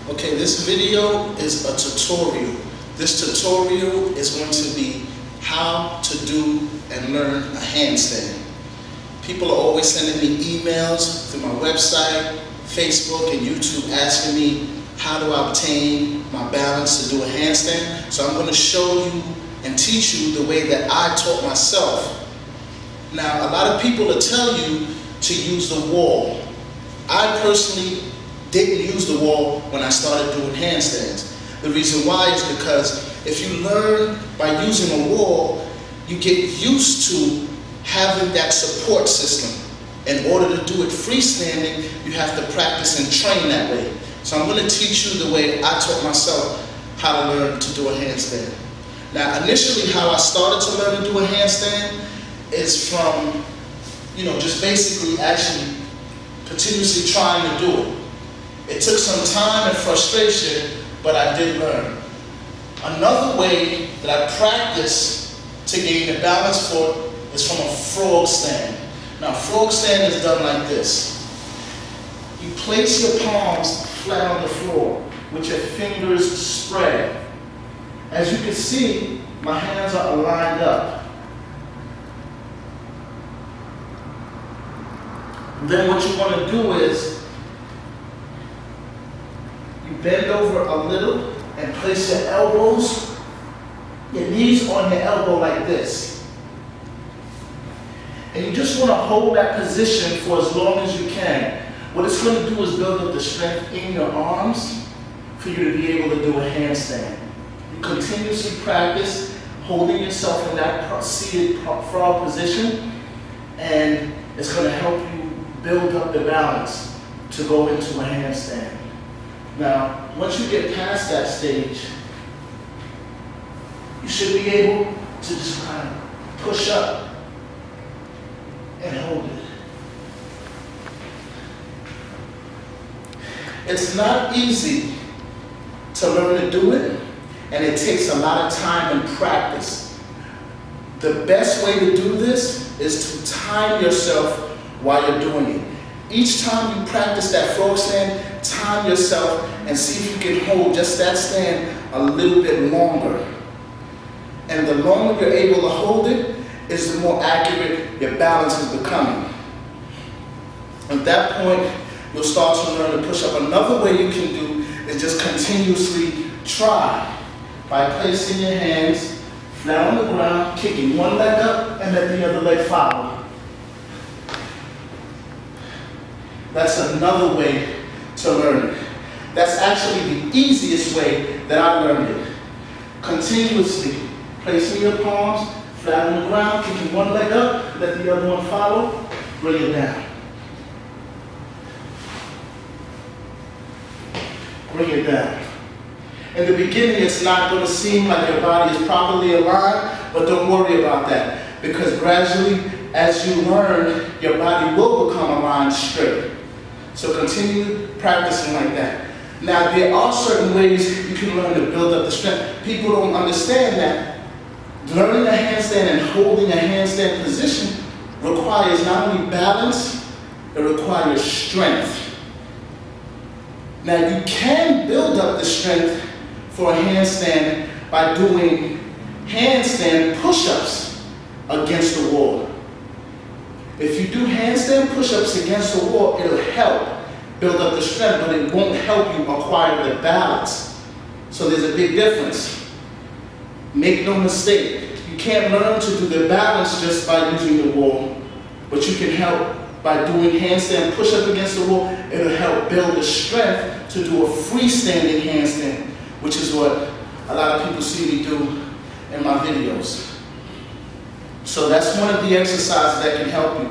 Okay, this video is a tutorial. This tutorial is going to be how to do and learn a handstand. People are always sending me emails through my website, Facebook, and YouTube asking me how do I obtain my balance to do a handstand. So I'm going to show you and teach you the way that I taught myself. Now, a lot of people will tell you to use the wall. I personally didn't use the wall when I started doing handstands. The reason why is because if you learn by using a wall, you get used to having that support system. In order to do it freestanding, you have to practice and train that way. So I'm going to teach you the way I taught myself how to learn to do a handstand. Now, initially how I started to learn to do a handstand is from, just basically actually continuously trying to do it. It took some time and frustration, but I did learn. Another way that I practice to gain the balance for it is from a frog stand. Now, frog stand is done like this. You place your palms flat on the floor with your fingers spread. As you can see, my hands are aligned up. Then what you want to do is you bend over a little and place your elbows, your knees on your elbow like this. And you just want to hold that position for as long as you can. What it's going to do is build up the strength in your arms for you to be able to do a handstand. You continuously practice holding yourself in that seated frog position, and it's going to help you build up the balance to go into a handstand. Now, once you get past that stage, you should be able to just kind of push up and hold it. It's not easy to learn to do it, and it takes a lot of time and practice. The best way to do this is to time yourself while you're doing it. Each time you practice that frog stand, time yourself and see if you can hold just that stand a little bit longer. And the longer you're able to hold it, is the more accurate your balance is becoming. At that point, you'll start to learn to push up. Another way you can do is just continuously try by placing your hands flat on the ground, kicking one leg up and let the other leg follow. That's another way to learn it. That's actually the easiest way that I learned it. Continuously placing your palms flat on the ground, kicking one leg up, let the other one follow, bring it down. Bring it down. In the beginning, it's not going to seem like your body is properly aligned, but don't worry about that, because gradually, as you learn, your body will become aligned straight. So continue practicing like that. Now, there are certain ways you can learn to build up the strength. People don't understand that learning a handstand and holding a handstand position requires not only balance, it requires strength. Now, you can build up the strength for a handstand by doing handstand push-ups against the wall. If you do handstand push-ups against the wall, it'll help build up the strength, but it won't help you acquire the balance. So there's a big difference. Make no mistake, you can't learn to do the balance just by using the wall, but you can help by doing handstand push-up against the wall. It'll help build the strength to do a freestanding handstand, which is what a lot of people see me do in my videos. So that's one of the exercises that can help you.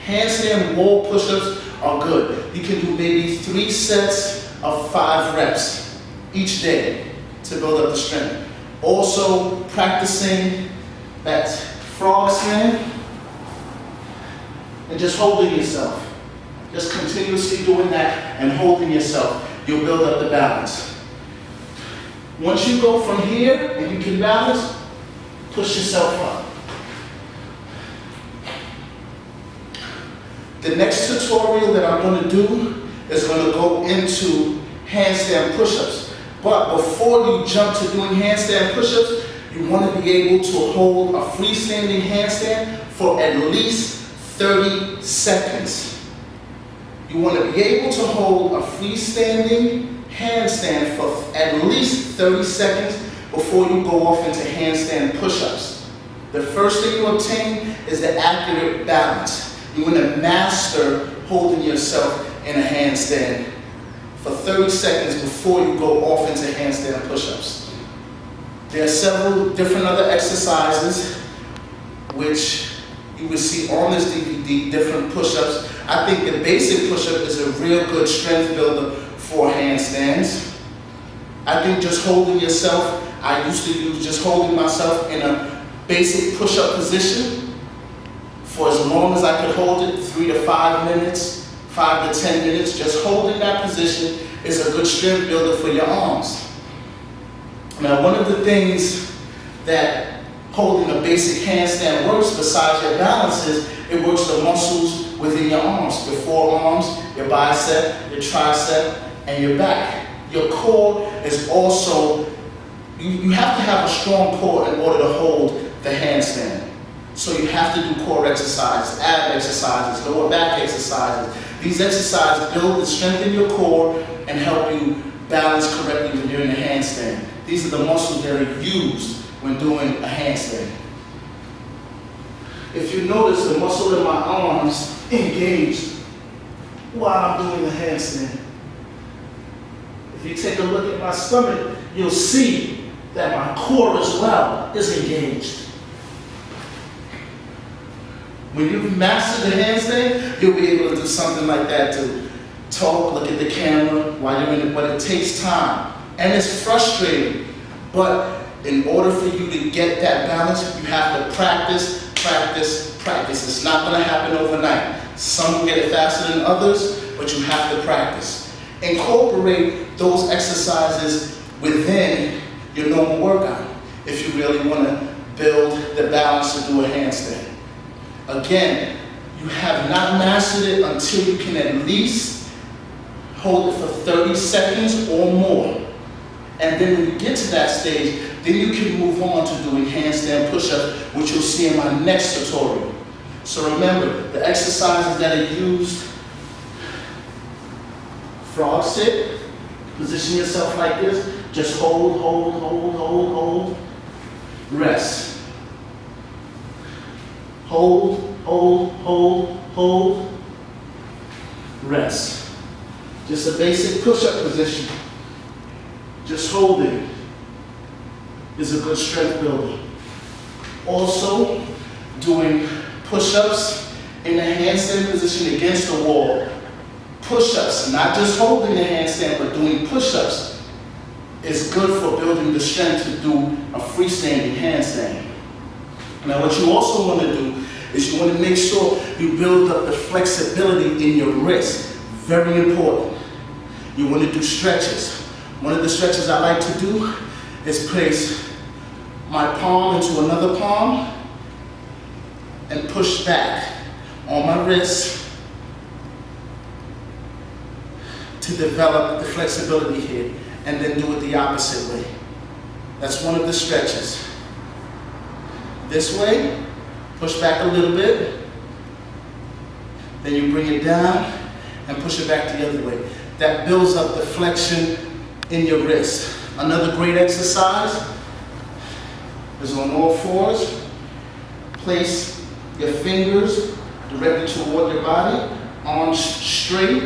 Handstand wall push-ups are good. You can do maybe 3 sets of 5 reps each day to build up the strength. Also practicing that frog stand and just holding yourself. Just continuously doing that and holding yourself. You'll build up the balance. Once you go from here and you can balance, push yourself up. The next tutorial that I'm going to do is going to go into handstand push-ups. But before you jump to doing handstand push-ups, you want to be able to hold a freestanding handstand for at least 30 seconds. You want to be able to hold a freestanding handstand for at least 30 seconds before you go off into handstand push-ups. The first thing you obtain is the accurate balance. You want to master holding yourself in a handstand for 30 seconds before you go off into handstand push-ups. There are several different other exercises which you will see on this DVD, different push-ups. I think the basic push-up is a real good strength builder for handstands. I think just holding yourself, I used to use just holding myself in a basic push-up position for as long as I could hold it, 3 to 5 minutes, 5 to 10 minutes. Just holding that position is a good strength builder for your arms. Now, one of the things that holding a basic handstand works besides your balance is it works the muscles within your arms, your forearms, your bicep, your tricep, and your back. Your core is also, you have to have a strong core in order to hold the handstand. So you have to do core exercises, ab exercises, lower back exercises. These exercises build and strengthen your core and help you balance correctly when you're in a handstand. These are the muscles that are used when doing a handstand. If you notice, the muscle in my arms engaged while I'm doing the handstand. If you take a look at my stomach, you'll see that my core as well is engaged. When you've mastered the handstand, you'll be able to do something like that, to talk, look at the camera while you're in it, but it takes time. And it's frustrating, but in order for you to get that balance, you have to practice, practice, practice. It's not going to happen overnight. Some will get it faster than others, but you have to practice. Incorporate those exercises within your normal workout if you really want to build the balance to do a handstand. Again, you have not mastered it until you can at least hold it for 30 seconds or more. And then when you get to that stage, then you can move on to doing handstand push-ups, which you'll see in my next tutorial. So remember, the exercises that are used: frog sit, position yourself like this, just hold, hold, hold, hold, hold, rest. Hold, hold, hold, hold, rest. Just a basic push-up position. Just holding is a good strength builder. Also, doing push-ups in the handstand position against the wall. Push-ups, not just holding the handstand, but doing push-ups is good for building the strength to do a freestanding handstand. Now, what you also want to do is you want to make sure you build up the flexibility in your wrist. Very important. You want to do stretches. One of the stretches I like to do is place my palm into another palm and push back on my wrist to develop the flexibility here, and then do it the opposite way. That's one of the stretches. This way, push back a little bit, then you bring it down and push it back the other way. That builds up the flexion in your wrist. Another great exercise is on all fours. Place your fingers directly toward your body, arms straight,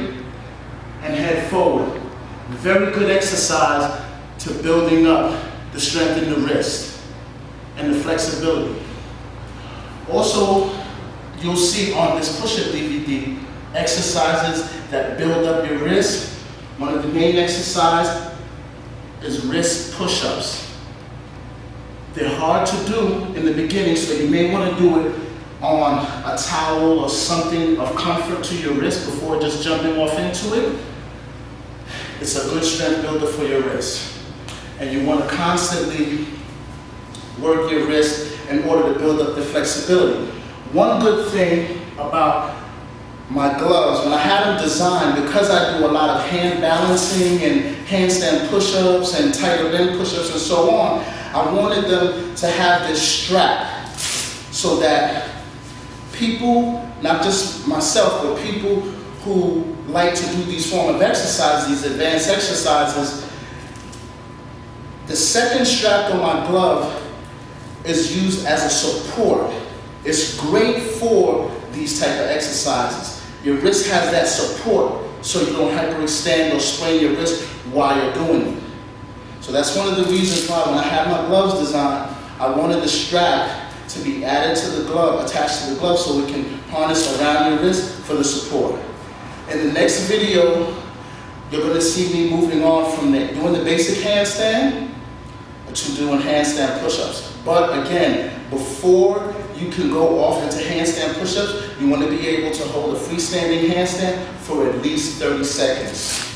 and head forward. Very good exercise to building up the strength in the wrist and the flexibility. Also, you'll see on this push-up DVD exercises that build up your wrist. One of the main exercises is wrist push-ups. They're hard to do in the beginning, so you may want to do it on a towel or something of comfort to your wrist before just jumping off into it. It's a good strength builder for your wrist. And you want to constantly work your wrist in order to build up the flexibility. One good thing about my gloves, when I had them designed, because I do a lot of hand balancing and handstand push-ups and tighter bend push-ups and so on, I wanted them to have this strap so that people, not just myself, but people who like to do these form of exercises, these advanced exercises, the second strap on my glove is used as a support. It's great for these type of exercises. Your wrist has that support so you don't hyperextend or strain your wrist while you're doing it. So that's one of the reasons why when I had my gloves designed, I wanted the strap to be added to the glove, attached to the glove, so we can harness around your wrist for the support. In the next video, you're going to see me moving on from there, doing the basic handstand to doing handstand push-ups. But again, before you can go off into handstand push-ups, you want to be able to hold a freestanding handstand for at least 30 seconds.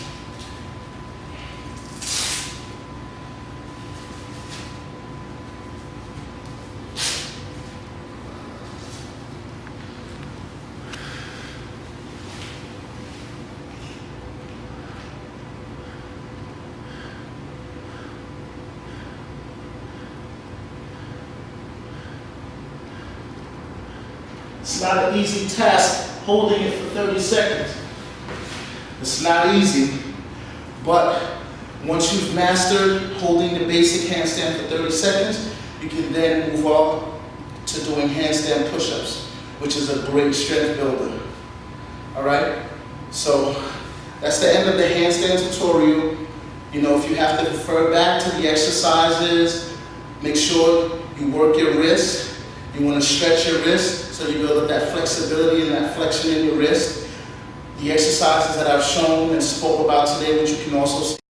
It's not an easy task holding it for 30 seconds. It's not easy, but once you've mastered holding the basic handstand for 30 seconds, you can then move on to doing handstand push-ups, which is a great strength builder. All right? So that's the end of the handstand tutorial. You know, if you have to refer back to the exercises, make sure you work your wrist. You want to stretch your wrist so you build up that flexibility and that flexion in your wrist. The exercises that I've shown and spoke about today, which you can also see